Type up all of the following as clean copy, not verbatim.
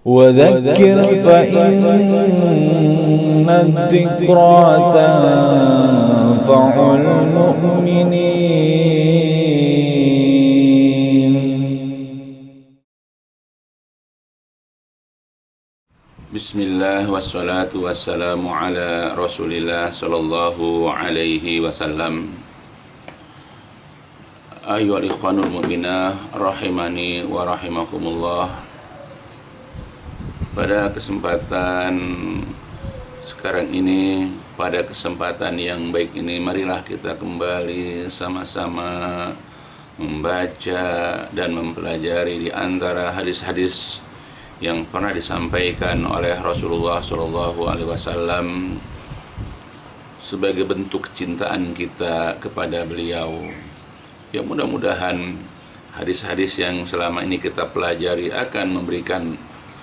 وذكر فإن الذكرى تنفع المؤمنين. Bismillah wassalatu wassalamu ala Rasulillah sallallahu alaihi wasallam. Ayyuhal ikhwanul mu'minah rahimani wa rahimakumullah. Pada kesempatan sekarang ini, pada kesempatan yang baik ini, marilah kita kembali sama-sama membaca dan mempelajari di antara hadis-hadis yang pernah disampaikan oleh Rasulullah SAW sebagai bentuk kecintaan kita kepada beliau. Ya, mudah-mudahan hadis-hadis yang selama ini kita pelajari akan memberikan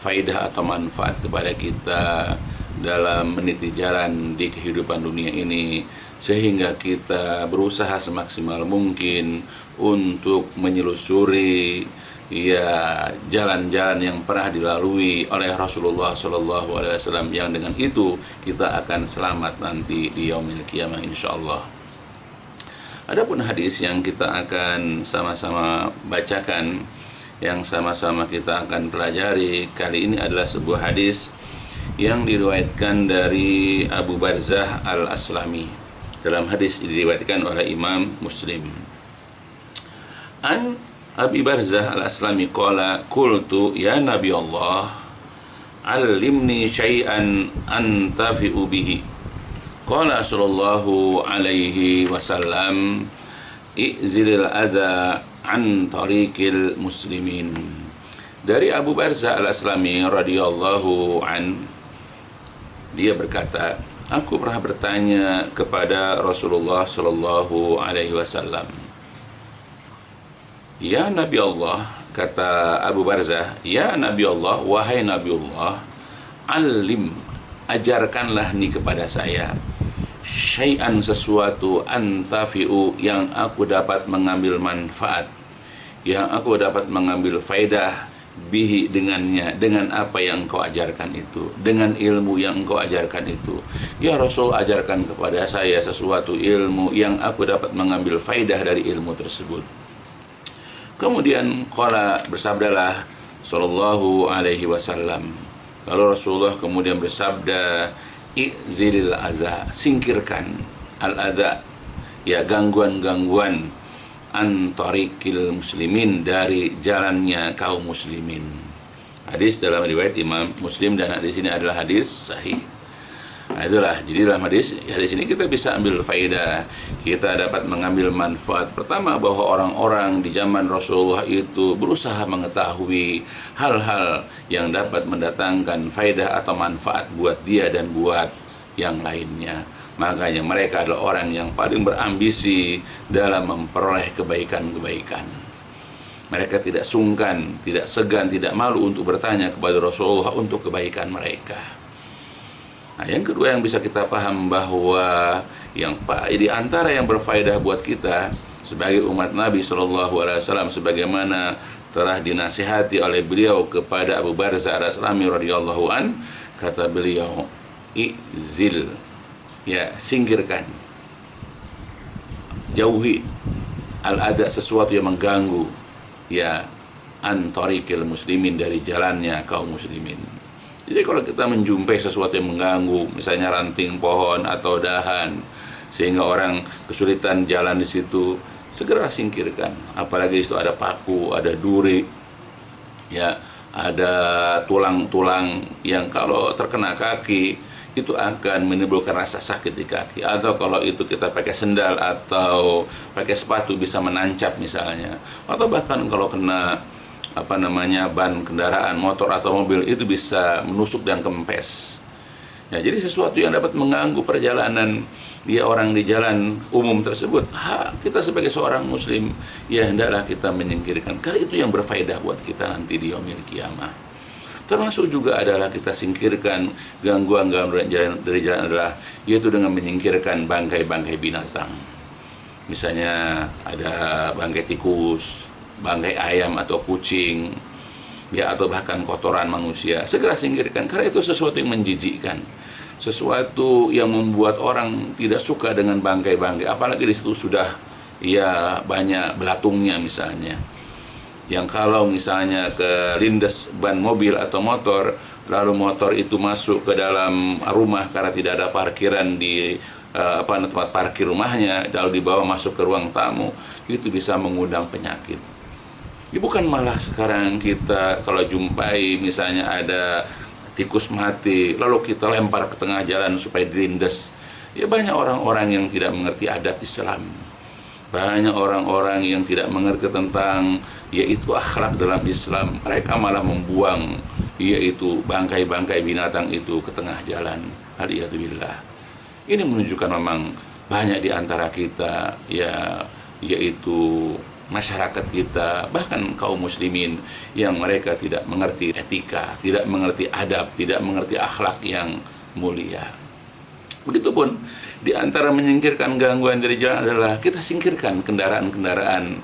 faidah atau manfaat kepada kita dalam meniti jalan di kehidupan dunia ini, sehingga kita berusaha semaksimal mungkin untuk menyelusuri jalan-jalan yang pernah dilalui oleh Rasulullah SAW, yang dengan itu kita akan selamat nanti di yaumil qiyamah insyaallah. Adapun hadis yang kita akan sama-sama bacakan, yang sama-sama kita akan pelajari kali ini adalah sebuah hadis yang diriwayatkan dari Abu Barzah Al-Aslami. Dalam hadis diriwayatkan oleh Imam Muslim. An Abi Barzah Al-Aslami qala qultu ya Nabi Allah allimni syai'an antafi'u bihi. Qala sallallahu alaihi wasallam i'zilil adha an tariqil muslimin. Dari Abu Barzah Al-Aslami radhiyallahu an, dia berkata, aku pernah bertanya kepada Rasulullah sallallahu alaihi wasallam, ya Nabi Allah, kata Abu Barzah, ya Nabi Allah, wahai Nabi Allah, alim, ajarkanlah nih kepada saya syai'an, sesuatu, antafi'u, yang aku dapat mengambil manfaat, yang aku dapat mengambil faidah bihi, dengannya, dengan apa yang engkau ajarkan itu, dengan ilmu yang engkau ajarkan itu. Ya Rasul, ajarkan kepada saya sesuatu ilmu yang aku dapat mengambil faidah dari ilmu tersebut. Kemudian qala, bersabdalah sallallahu alaihi wasallam, lalu Rasulullah kemudian bersabda, i'zilil adza, singkirkan al-adza, ya gangguan-gangguan, an tariqil muslimin, dari jalannya kaum muslimin. Hadis dalam riwayat Imam Muslim, dan hadis ini adalah hadis sahih. Nah, itulah, jadi dalam hadis ini kita bisa ambil faedah, kita dapat mengambil manfaat. Pertama, bahwa orang-orang di zaman Rasulullah itu berusaha mengetahui hal-hal yang dapat mendatangkan faedah atau manfaat buat dia dan buat yang lainnya. Makanya mereka adalah orang yang paling berambisi dalam memperoleh kebaikan-kebaikan. Mereka tidak sungkan, tidak segan, tidak malu untuk bertanya kepada Rasulullah untuk kebaikan mereka. Nah, yang kedua yang bisa kita paham, bahwa yang di antara yang berfaedah buat kita sebagai umat Nabi SAW, sebagaimana telah dinasihati oleh beliau kepada Abu Barzah Al-Aslami radhiyallahu an, kata beliau, i'zil, ya singkirkan, jauhi al-adha, sesuatu yang mengganggu, ya an tariqil muslimin, dari jalannya kaum muslimin. Jadi kalau kita menjumpai sesuatu yang mengganggu, misalnya ranting pohon atau dahan, sehingga orang kesulitan jalan di situ, segera singkirkan. Apalagi itu ada paku, ada duri, ya ada tulang-tulang yang kalau terkena kaki itu akan menimbulkan rasa sakit di kaki. Atau kalau itu kita pakai sendal atau pakai sepatu bisa menancap misalnya. Atau bahkan kalau kena ban kendaraan motor atau mobil, itu bisa menusuk dan kempes. Ya, jadi sesuatu yang dapat mengganggu perjalanan dia orang di jalan umum tersebut, kita sebagai seorang muslim, ya hendaklah kita menyingkirkan. Karena itu yang berfaedah buat kita nanti di yaumil qiyamah. Termasuk juga adalah kita singkirkan gangguan-gangguan dari jalan adalah, yaitu dengan menyingkirkan bangkai-bangkai binatang. Misalnya ada bangkai tikus, bangkai ayam atau kucing, ya atau bahkan kotoran manusia, segera singkirkan karena itu sesuatu yang menjijikkan, sesuatu yang membuat orang tidak suka dengan bangkai-bangkai, apalagi di situ sudah ya banyak belatungnya misalnya. Yang kalau misalnya kelindes ban mobil atau motor, lalu motor itu masuk ke dalam rumah karena tidak ada parkiran di tempat parkir rumahnya, lalu dibawa masuk ke ruang tamu, itu bisa mengundang penyakit. Ya, bukan malah sekarang kita kalau jumpai misalnya ada tikus mati, lalu kita lempar ke tengah jalan supaya dilindas. Ya banyak orang-orang yang tidak mengerti adab Islam. Banyak orang-orang yang tidak mengerti tentang yaitu akhlak dalam Islam. Mereka malah membuang yaitu bangkai-bangkai binatang itu ke tengah jalan. Alhamdulillah. Ini menunjukkan memang banyak di antara kita ya yaitu masyarakat kita, bahkan kaum muslimin yang mereka tidak mengerti etika, tidak mengerti adab, tidak mengerti akhlak yang mulia. Begitupun di antara menyingkirkan gangguan dari jalan adalah kita singkirkan kendaraan-kendaraan,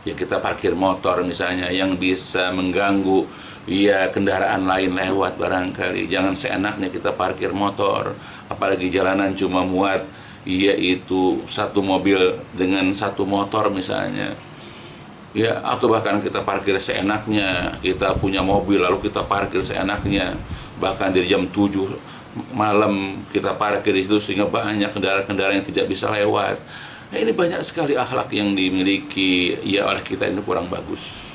ya kita parkir motor misalnya yang bisa mengganggu ya kendaraan lain lewat barangkali. Jangan seenaknya kita parkir motor, apalagi jalanan cuma muat yaitu satu mobil dengan satu motor misalnya. Ya, atau bahkan kita parkir seenaknya, kita punya mobil lalu kita parkir seenaknya, bahkan dari jam 7 malam kita parkir di situ sehingga banyak kendaraan-kendaraan yang tidak bisa lewat. Nah, ini banyak sekali akhlak yang dimiliki ya oleh kita, ini kurang bagus.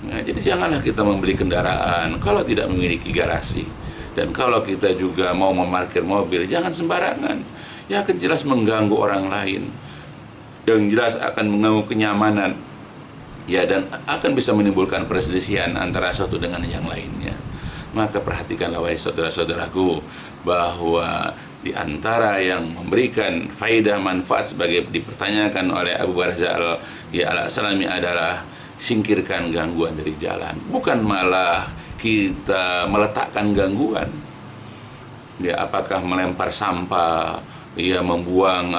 Nah, jadi janganlah kita membeli kendaraan kalau tidak memiliki garasi. Dan kalau kita juga mau memarkir mobil, jangan sembarangan. Ya akan jelas mengganggu orang lain. Yang jelas akan mengganggu kenyamanan. Ya, dan akan bisa menimbulkan perselisihan antara satu dengan yang lainnya. Maka perhatikanlah wahai saudara-saudaraku bahwa di antara yang memberikan faedah manfaat sebagai dipertanyakan oleh Abu Barzah al-Aslami adalah singkirkan gangguan dari jalan. Bukan malah kita meletakkan gangguan. Ya, apakah melempar sampah, ya membuang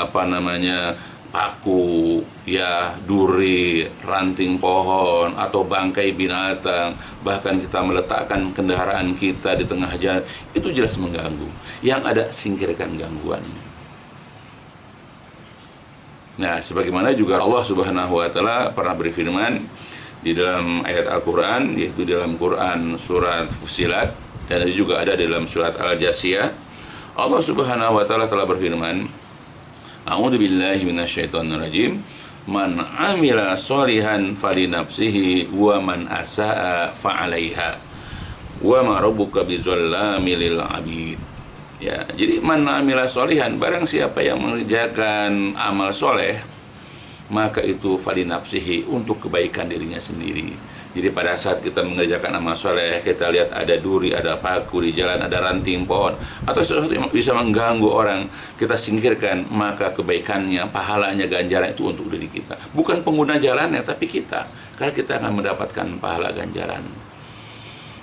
paku, ya duri, ranting pohon atau bangkai binatang, bahkan kita meletakkan kendaraan kita di tengah jalan, itu jelas mengganggu. Yang ada singkirkan gangguan. Nah, sebagaimana juga Allah Subhanahu wa taala pernah berfirman di dalam ayat Al-Qur'an, yaitu dalam Quran surat Fussilat, dan juga ada dalam surat Al-Jasiyah. Allah Subhanahu wa taala telah berfirman, A'udzu billahi minasyaitonir rajim. Man 'amila sholihan falinafsihi wa man asaa fa'alaiha. Wa ma rabbuka bizallamil lil 'abid. Ya, jadi man 'amila sholihan, barang siapa yang mengerjakan amal soleh, maka itu falinafsihi, untuk kebaikan dirinya sendiri. Jadi pada saat kita mengerjakan amal soleh, kita lihat ada duri, ada paku di jalan, ada ranting pohon, atau sesuatu yang bisa mengganggu orang, kita singkirkan, maka kebaikannya, pahalanya, ganjaran itu untuk diri kita. Bukan pengguna jalannya, tapi kita. Karena kita akan mendapatkan pahala ganjaran.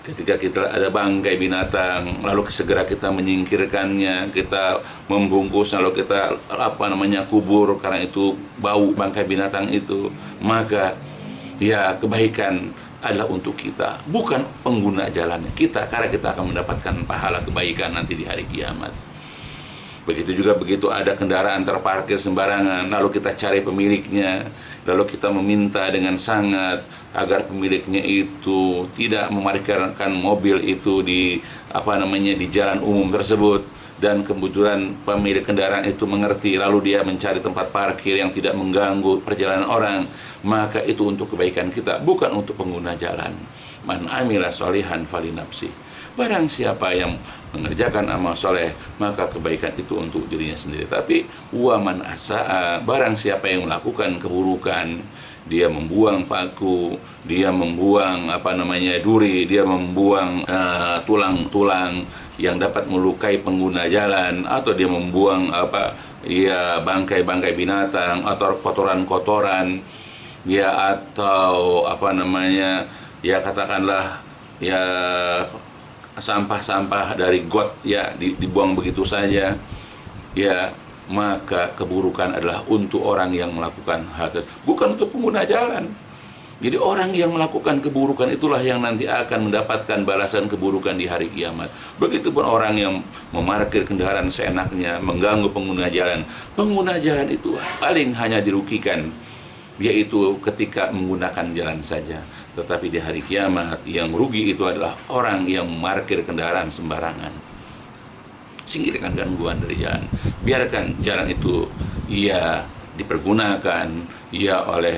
Ketika kita ada bangkai binatang, lalu segera kita menyingkirkannya, kita membungkus, lalu kita kubur, karena itu bau bangkai binatang itu, maka ya kebaikan adalah untuk kita, bukan pengguna jalannya, kita, karena kita akan mendapatkan pahala kebaikan nanti di hari kiamat. Begitu juga begitu ada kendaraan terparkir sembarangan, lalu kita cari pemiliknya, lalu kita meminta dengan sangat agar pemiliknya itu tidak memarkirkan mobil itu di di jalan umum tersebut, dan kebetulan pemilik kendaraan itu mengerti, lalu dia mencari tempat parkir yang tidak mengganggu perjalanan orang, maka itu untuk kebaikan kita, bukan untuk pengguna jalan. Man amila sholihan falinafsi. Barang siapa yang mengerjakan amal soleh, maka kebaikan itu untuk dirinya sendiri. Tapi wa man asaa, barang siapa yang melakukan keburukan, dia membuang paku, dia membuang duri, dia membuang tulang-tulang yang dapat melukai pengguna jalan, atau dia membuang bangkai-bangkai binatang atau kotoran-kotoran, ya, atau katakanlah ya sampah-sampah dari got, ya dibuang begitu saja, ya, maka keburukan adalah untuk orang yang melakukan hal tersebut, bukan untuk pengguna jalan. Jadi orang yang melakukan keburukan itulah yang nanti akan mendapatkan balasan keburukan di hari kiamat. Begitupun orang yang memarkir kendaraan seenaknya, mengganggu pengguna jalan. Pengguna jalan itu paling hanya dirugikan, yaitu ketika menggunakan jalan saja. Tetapi di hari kiamat yang rugi itu adalah orang yang memarkir kendaraan sembarangan. Singkirkan gangguan dari jalan. Biarkan jalan itu dipergunakan oleh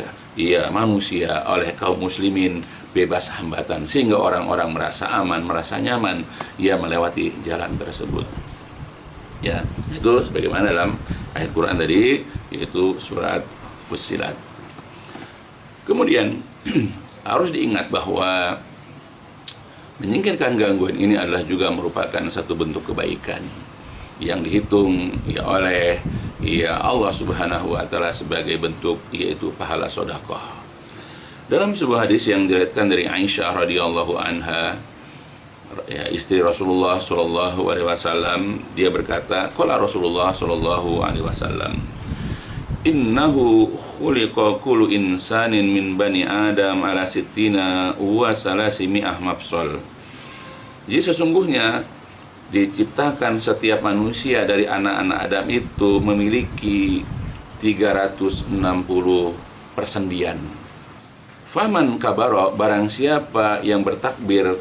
manusia, oleh kaum muslimin, bebas hambatan, sehingga orang-orang merasa aman, merasa nyaman melewati jalan tersebut. Ya, itu sebagaimana dalam ayat Quran tadi, yaitu surat Fussilat. Kemudian harus diingat bahwa menyingkirkan gangguan ini adalah juga merupakan satu bentuk kebaikan yang dihitung oleh Allah Subhanahu wa taala sebagai bentuk yaitu pahala sedekah. Dalam sebuah hadis yang diriwayatkan dari Aisyah radhiyallahu anha, istri Rasulullah sallallahu alaihi wasallam, dia berkata, qala Rasulullah sallallahu alaihi wasallam, innahu khuliqa kullu insanin min bani Adam ala sittina wa salasimi'ah mafsal. Jadi sesungguhnya diciptakan setiap manusia dari anak-anak Adam itu memiliki 360 persendian. Faman kabaro, barang siapa yang bertakbir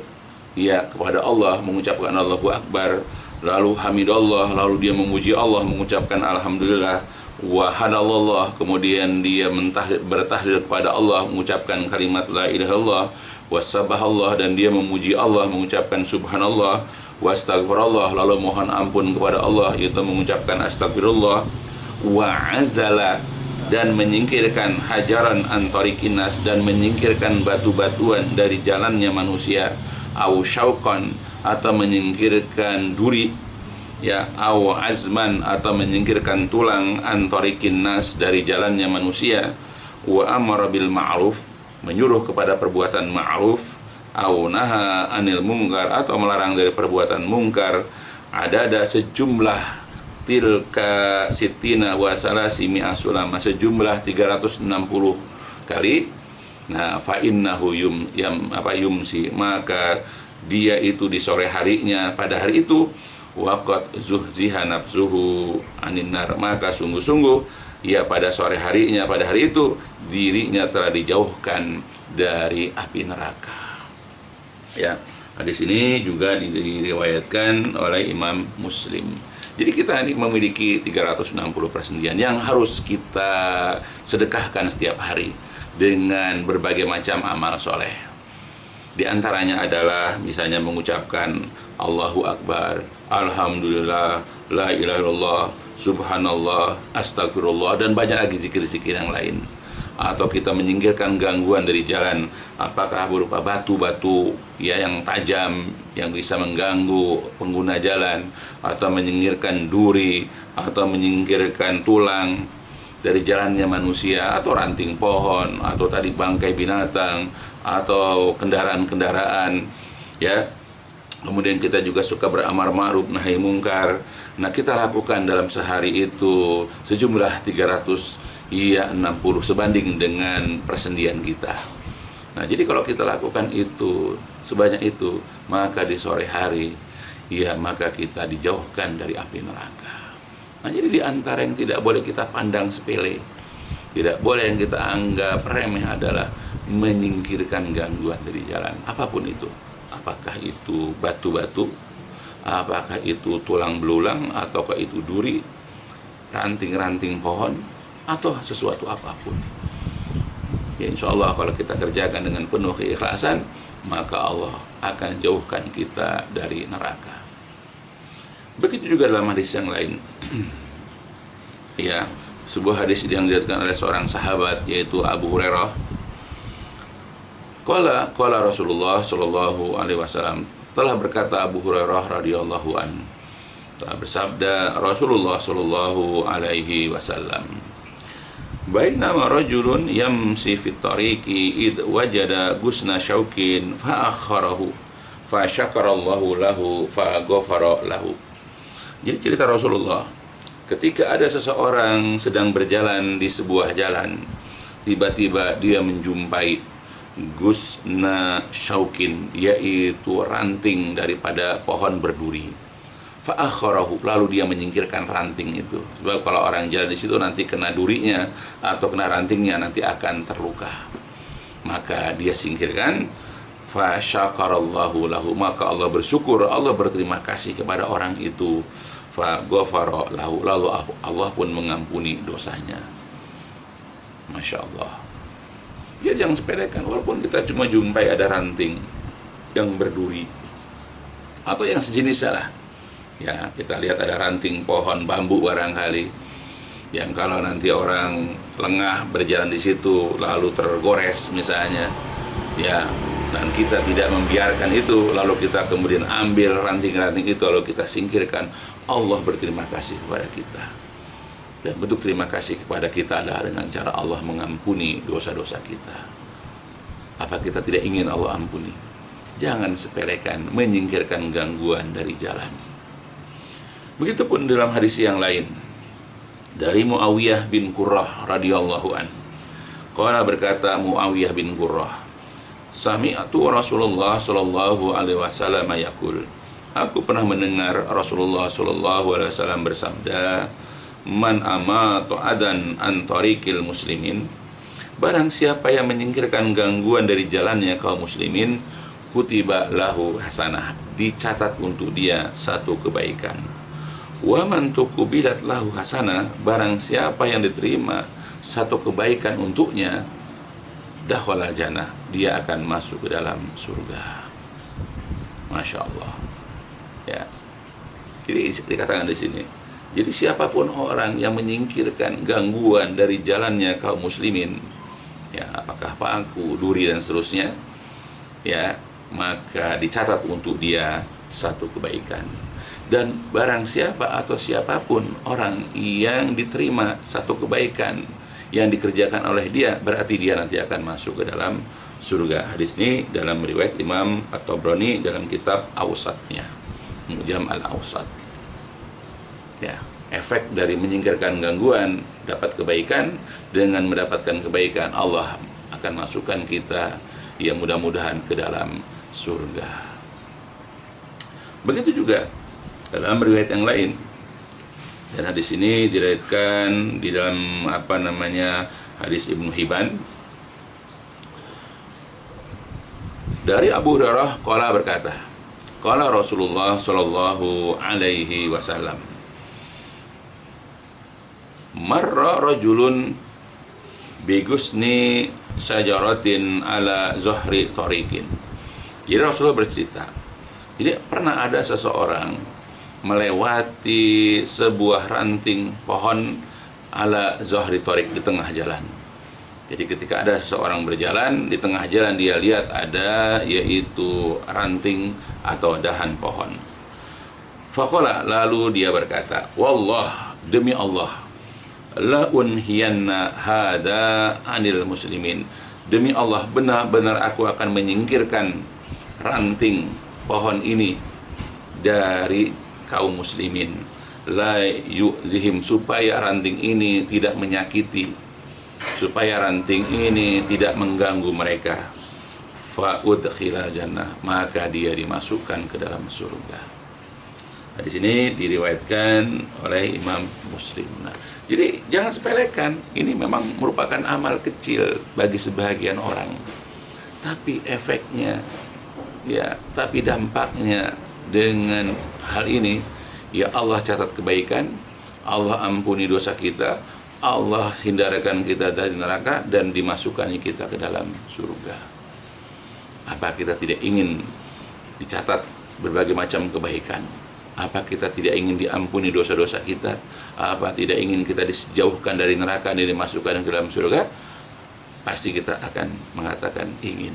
kepada Allah, mengucapkan Allahu Akbar, lalu hamidallah, lalu dia memuji Allah, mengucapkan alhamdulillah, wa hadallallah, kemudian dia bertahlil kepada Allah, mengucapkan kalimat la ilaha illallah, wasabbahallah, dan dia memuji Allah, mengucapkan subhanallah, wastagfirullah, lalu mohon ampun kepada Allah, yaitu mengucapkan astagfirullah, wa azala, dan menyingkirkan hajaran antarikinas, dan menyingkirkan batu-batuan dari jalannya manusia, au syauqan, atau menyingkirkan duri, au azman, atau menyingkirkan tulang, antarikinas, dari jalannya manusia, wa amara bil ma'ruf, menyuruh kepada perbuatan ma'ruf, au naha anil mungkar, atau melarang dari perbuatan mungkar, ada sejumlah tilka sitina wa salasimi asulama, sejumlah 360 kali. Nah, fa innahu yumsi, maka dia itu di sore harinya, pada hari itu, waqad zuhziha nafsuhu anin nar, maka sungguh-sungguh pada sore harinya, pada hari itu dirinya telah dijauhkan dari api neraka. Hadis ini juga diriwayatkan oleh Imam Muslim. Jadi kita ini memiliki 360 persendian yang harus kita sedekahkan setiap hari dengan berbagai macam amal soleh. Di antaranya adalah misalnya mengucapkan Allahu Akbar, Alhamdulillah, La ilaha illallah, Subhanallah, Astagfirullah, dan banyak lagi zikir-zikir yang lain. Atau kita menyingkirkan gangguan dari jalan, apakah berupa batu-batu yang tajam yang bisa mengganggu pengguna jalan, atau menyingkirkan duri, atau menyingkirkan tulang dari jalannya manusia, atau ranting pohon, atau tadi bangkai binatang, atau kendaraan-kendaraan. Kemudian kita juga suka beramar ma'ruf nahi mungkar. Nah, kita lakukan dalam sehari itu sejumlah 360 sebanding dengan persendian kita. Nah, jadi kalau kita lakukan itu sebanyak itu, maka di sore hari maka kita dijauhkan dari api neraka. Nah, jadi di antara yang tidak boleh kita pandang sepele, tidak boleh yang kita anggap remeh adalah menyingkirkan gangguan dari jalan, apapun itu. Apakah itu batu-batu, apakah itu tulang belulang, ataukah itu duri, ranting-ranting pohon, atau sesuatu apapun. Insya Allah kalau kita kerjakan dengan penuh keikhlasan, maka Allah akan jauhkan kita dari neraka. Begitu juga dalam hadis yang lain. Sebuah hadis yang diriwayatkan oleh seorang sahabat, yaitu Abu Hurairah. Qala Rasulullah sallallahu alaihi wasallam, telah berkata Abu Hurairah radhiyallahu anhu, telah bersabda Rasulullah sallallahu alaihi wasallam, bainama rajulun yamsi fit tariqi id wajada gusna syaukin fa akharahu fa syakarallahu lahu fa ghafara lahu. Jadi cerita Rasulullah, ketika ada seseorang sedang berjalan di sebuah jalan, tiba-tiba dia menjumpai gusna syaukin, yaitu ranting daripada pohon berduri. Fa'akharahu, lalu dia menyingkirkan ranting itu. Sebab kalau orang jalan di situ nanti kena durinya atau kena rantingnya nanti akan terluka. Maka dia singkirkan. Fa syakarallahu lahu, maka Allah bersyukur, Allah berterima kasih kepada orang itu. Fa ghafara lahu, lalu Allah pun mengampuni dosanya. Masya Allah. Ya, jangan sepelekan, walaupun kita cuma jumpai ada ranting yang berduri atau yang sejenisnya lah. Ya, kita lihat ada ranting pohon bambu barangkali yang kalau nanti orang lengah berjalan di situ lalu tergores misalnya, ya, dan kita tidak membiarkan itu, lalu kita kemudian ambil ranting-ranting itu lalu kita singkirkan, Allah berterima kasih kepada kita. Dan bentuk terima kasih kepada kita adalah dengan cara Allah mengampuni dosa-dosa kita. Apa kita tidak ingin Allah ampuni? Jangan sepelekan menyingkirkan gangguan dari jalan. Begitupun dalam hadis yang lain dari Muawiyah bin Qurrah radhiyallahu an. Qala, berkata Muawiyah bin Qurrah, sami'tu Rasulullah sallallahu alaihi wasallam yaqul, aku pernah mendengar Rasulullah sallallahu alaihi wasallam bersabda, man amatu adan an tariqil muslimin, barang siapa yang menyingkirkan gangguan dari jalannya kaum muslimin, kutiba lahu hasanah, dicatat untuk dia satu kebaikan. Wa man tuqbilat lahu hasanah, barang siapa yang diterima satu kebaikan untuknya, dakhala jannah, dia akan masuk ke dalam surga. Masya Allah. Ya. Jadi dikatakan di sini. Jadi siapapun orang yang menyingkirkan gangguan dari jalannya kaum muslimin, ya, apakah paku, duri dan seterusnya, ya, maka dicatat untuk dia satu kebaikan. Dan barang siapa atau siapapun orang yang diterima satu kebaikan yang dikerjakan oleh dia, berarti dia nanti akan masuk ke dalam surga. Hadis ini dalam riwayat Imam At-Tabrani dalam kitab Awsatnya, Mu'jam al-Awsat. Ya, efek dari menyingkirkan gangguan dapat kebaikan, dengan mendapatkan kebaikan Allah akan masukkan kita, ya, mudah-mudahan ke dalam surga. Begitu juga dalam riwayat yang lain, dan hadis ini diriwayatkan di dalam hadis Ibnu Hibban dari Abu Hurairah, qala, berkata, qala Rasulullah sallallahu alaihi wasallam, marra rajulun bigusni sajaratin ala zuhri tariqin. Jadi Rasulullah bercerita, jadi pernah ada seseorang melewati sebuah ranting pohon ala zuhri tariq, di tengah jalan. Jadi ketika ada seseorang berjalan di tengah jalan, dia lihat ada yaitu ranting atau dahan pohon. Faqala, lalu dia berkata, wallah, demi Allah, la unhiyanna hada anil muslimin, demi Allah, benar-benar aku akan menyingkirkan ranting pohon ini dari kaum muslimin, la yu'zihim, supaya ranting ini tidak menyakiti, supaya ranting ini tidak mengganggu mereka. Fa udkhila jannah, maka dia dimasukkan ke dalam surga. Hadis ini diriwayatkan oleh Imam Muslim. Nah, jadi jangan sepelekan, ini memang merupakan amal kecil bagi sebagian orang, tapi efeknya, ya, tapi dampaknya dengan hal ini, ya, Allah catat kebaikan, Allah ampuni dosa kita, Allah hindarkan kita dari neraka, dan dimasukkannya kita ke dalam surga. Apa kita tidak ingin dicatat berbagai macam kebaikan? Apa kita tidak ingin diampuni dosa-dosa kita? Apa tidak ingin kita dijauhkan dari neraka dan dimasukkan ke dalam surga? Pasti kita akan mengatakan ingin.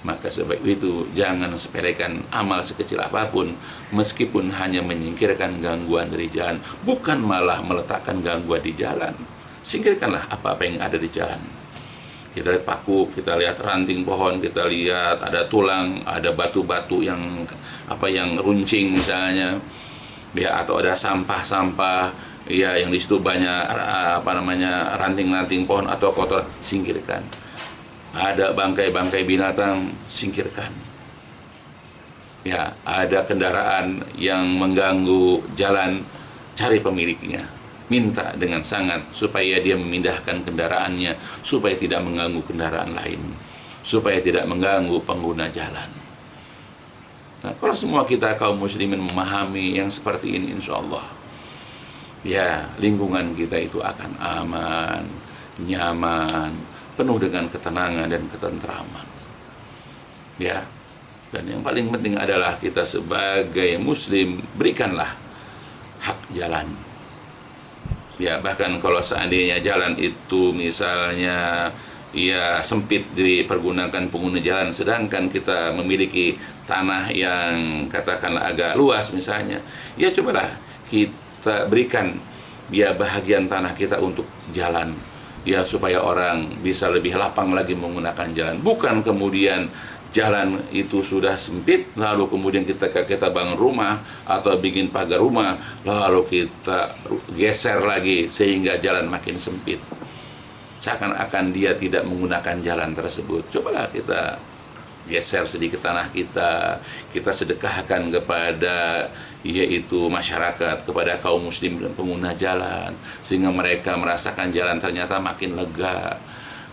Maka sebab itu jangan sepelekan amal sekecil apapun, meskipun hanya menyingkirkan gangguan dari jalan, bukan malah meletakkan gangguan di jalan. Singkirkanlah apa-apa yang ada di jalan. Kita lihat paku, kita lihat ranting pohon, kita lihat ada tulang, ada batu-batu yang runcing misalnya, ya, atau ada sampah-sampah, ya, yang di situ banyak ranting-ranting pohon atau kotor, singkirkan. Ada bangkai-bangkai binatang, singkirkan. Ya, ada kendaraan yang mengganggu jalan, cari pemiliknya. Minta dengan sangat supaya dia memindahkan kendaraannya, supaya tidak mengganggu kendaraan lain, supaya tidak mengganggu pengguna jalan. Nah, kalau semua kita kaum muslimin memahami yang seperti ini, insya Allah, ya, lingkungan kita itu akan aman, nyaman, penuh dengan ketenangan dan ketentraman. Ya, dan yang paling penting adalah kita sebagai muslim berikanlah hak jalan. Ya, bahkan kalau seandainya jalan itu misalnya ya sempit dipergunakan pengguna jalan, sedangkan kita memiliki tanah yang katakanlah agak luas misalnya, ya cobalah kita berikan ya bahagian tanah kita untuk jalan, ya supaya orang bisa lebih lapang lagi menggunakan jalan. Bukan kemudian jalan itu sudah sempit, lalu kemudian kita bangun rumah atau bikin pagar rumah, lalu kita geser lagi sehingga jalan makin sempit, seakan-akan dia tidak menggunakan jalan tersebut. Cobalah kita geser sedikit tanah kita sedekahkan kepada yaitu masyarakat, kepada kaum muslim dan pengguna jalan, sehingga mereka merasakan jalan ternyata makin lega.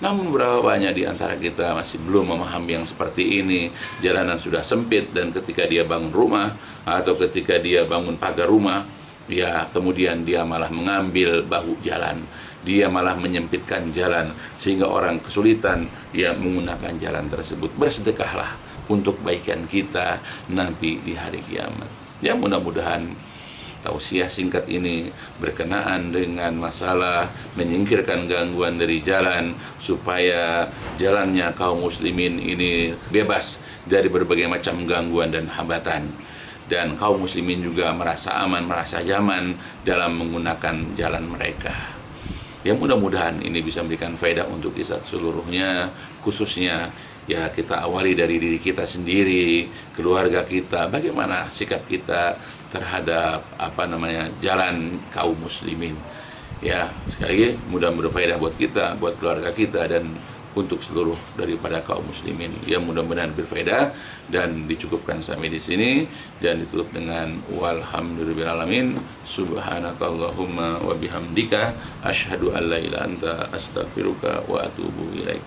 Namun berapa banyak di antara kita masih belum memahami yang seperti ini. Jalanan sudah sempit, dan ketika dia bangun rumah atau ketika dia bangun pagar rumah, ya kemudian dia malah mengambil bahu jalan, dia malah menyempitkan jalan sehingga orang kesulitan ya menggunakan jalan tersebut. Bersedekahlah untuk kebaikan kita nanti di hari kiamat. Ya, mudah-mudahan tausiah singkat ini berkenaan dengan masalah menyingkirkan gangguan dari jalan, supaya jalannya kaum muslimin ini bebas dari berbagai macam gangguan dan hambatan, dan kaum muslimin juga merasa aman, merasa nyaman dalam menggunakan jalan mereka. Ya, mudah-mudahan ini bisa memberikan faedah untuk kita seluruhnya, khususnya ya kita awali dari diri kita sendiri, keluarga kita, bagaimana sikap kita terhadap jalan kaum muslimin. Ya, sekali lagi mudah-mudahan berfaedah buat kita, buat keluarga kita, dan untuk seluruh daripada kaum muslimin. Ya, mudah-mudahan berfaedah dan dicukupkan sampai di sini, dan ditutup dengan walhamdulillahirabbil alamin. Subhanakallahumma wa bihamdika asyhadu an la ilaha illa anta astaghfiruka wa atubu ilaik.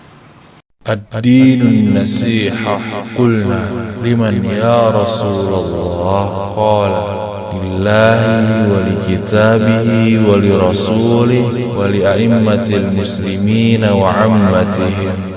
الدين النصيحة قلنا لمن يا رسول الله؟ قال لله ولكتابه ولرسوله ولأئمة المسلمين وعمتهم.